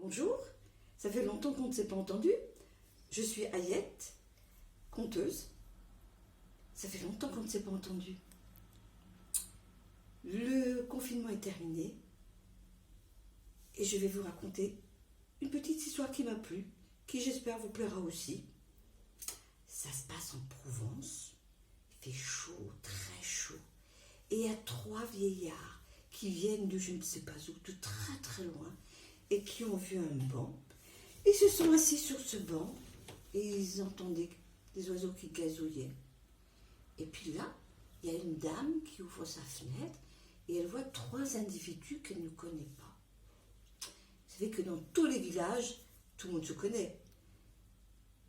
Bonjour, ça fait longtemps qu'on ne s'est pas entendu. Je suis Ayette, conteuse. Ça fait longtemps qu'on ne s'est pas entendu. Le confinement est terminé et je vais vous raconter une petite histoire qui m'a plu, qui j'espère vous plaira aussi. Ça se passe en Provence, il fait chaud, très chaud. Et il y a 3 vieillards qui viennent de je ne sais pas où, de très très loin, et qui ont vu un banc. Ils se sont assis sur ce banc et ils entendaient des oiseaux qui gazouillaient. Et puis là, il y a une dame qui ouvre sa fenêtre et elle voit 3 individus qu'elle ne connaît pas. Vous savez que dans tous les villages, tout le monde se connaît.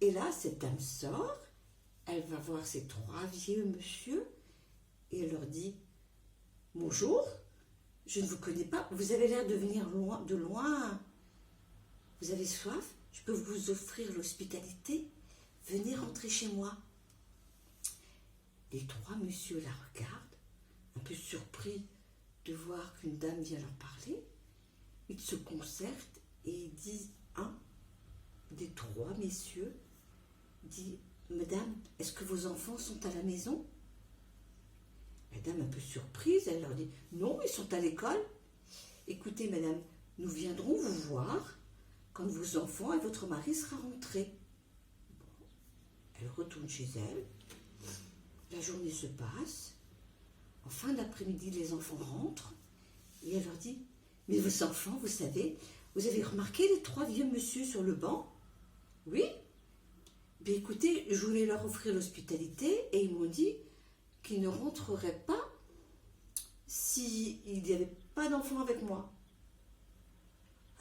Et là, cette dame sort, elle va voir ces 3 vieux monsieur et elle leur dit « Bonjour, je ne vous connais pas, vous avez l'air de venir de loin. Vous avez soif? Je peux vous offrir l'hospitalité. Venez rentrer chez moi. » Les 3 messieurs la regardent, un peu surpris de voir qu'une dame vient leur parler. Ils se concertent et ils disent, un des 3 messieurs dit « Madame, est-ce que vos enfants sont à la maison ?» La dame, un peu surprise, elle leur dit « Non, ils sont à l'école. Écoutez, madame, nous viendrons vous voir quand vos enfants et votre mari sera rentrés. » Bon, elle retourne chez elle. La journée se passe. En fin d'après-midi, les enfants rentrent et elle leur dit « Mais vos enfants, vous savez, vous avez remarqué les 3 vieux monsieur sur le banc ?»« Oui. » « Bien écoutez, je voulais leur offrir l'hospitalité et ils m'ont dit qu'ils ne rentreraient pas s'il n'y avait pas d'enfants avec moi. »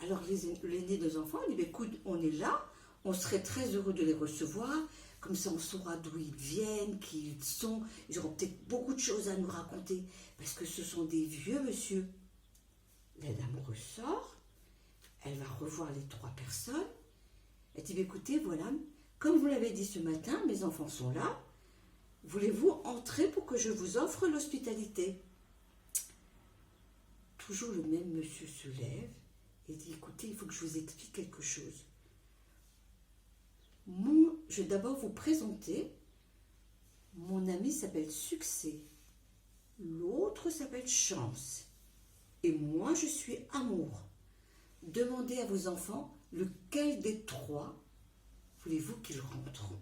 Alors l'aîné des enfants dit « Écoute, on est là, on serait très heureux de les recevoir, comme ça on saura d'où ils viennent, qui ils sont, ils auront peut-être beaucoup de choses à nous raconter, parce que ce sont des vieux monsieur. » La dame ressort, elle va revoir les 3 personnes, elle dit « Écoutez, voilà, comme vous l'avez dit ce matin, mes enfants sont là, voulez-vous entrer pour que je vous offre l'hospitalité ?» Toujours le même monsieur se lève et dit « Écoutez, il faut que je vous explique quelque chose. Je vais d'abord vous présenter. Mon ami s'appelle Succès, l'autre s'appelle Chance, et moi je suis Amour. Demandez à vos enfants lequel des 3 voulez-vous qu'ils rentrent. »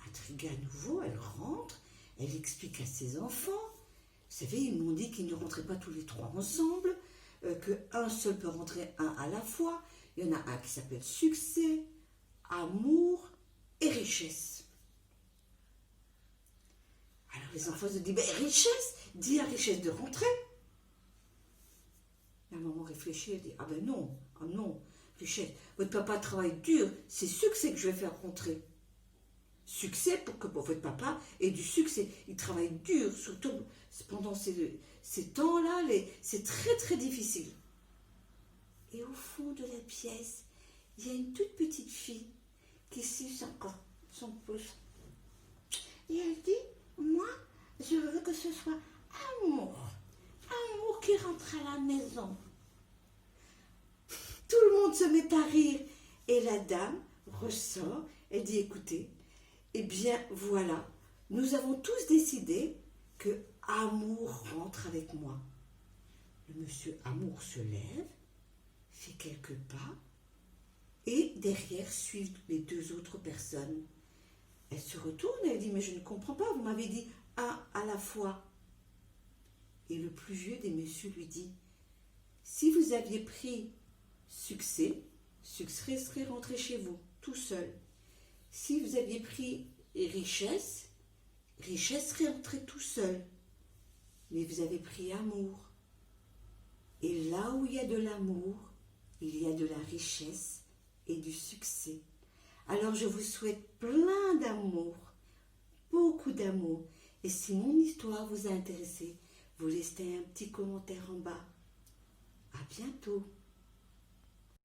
Intriguée à nouveau, elle rentre, elle explique à ses enfants. Vous savez, ils m'ont dit qu'ils ne rentraient pas tous les 3 ensemble, qu'un seul peut rentrer un à la fois. Il y en a un qui s'appelle Succès, Amour et Richesse. Alors les enfants se disent, Richesse, dis à Richesse de rentrer. La maman réfléchit, elle dit, ah ben non, ah non, Richesse, votre papa travaille dur, c'est Succès que je vais faire rentrer. Succès pour que votre papa ait du succès. Il travaille dur, surtout pendant ces temps-là, c'est très très difficile. Et au fond de la pièce, il y a une toute petite fille qui suce encore son pouce. Et elle dit, moi, je veux que ce soit Amour. Amour qui rentre à la maison. Tout le monde se met à rire. Et la dame ressort, elle dit, écoutez, eh bien, voilà, nous avons tous décidé que Amour rentre avec moi. Le monsieur Amour se lève, fait quelques pas, et derrière suivent les 2 autres personnes. Elle se retourne, elle dit, mais je ne comprends pas, vous m'avez dit un à la fois. Et le plus vieux des messieurs lui dit, si vous aviez pris Succès, Succès serait rentré chez vous, tout seul. Si vous aviez pris Richesse, Richesse serait rentré tout seul. Mais vous avez pris Amour. Et là où il y a de l'amour, il y a de la richesse et du succès. Alors je vous souhaite plein d'amour, beaucoup d'amour. Et si mon histoire vous a intéressé, vous laissez un petit commentaire en bas. À bientôt.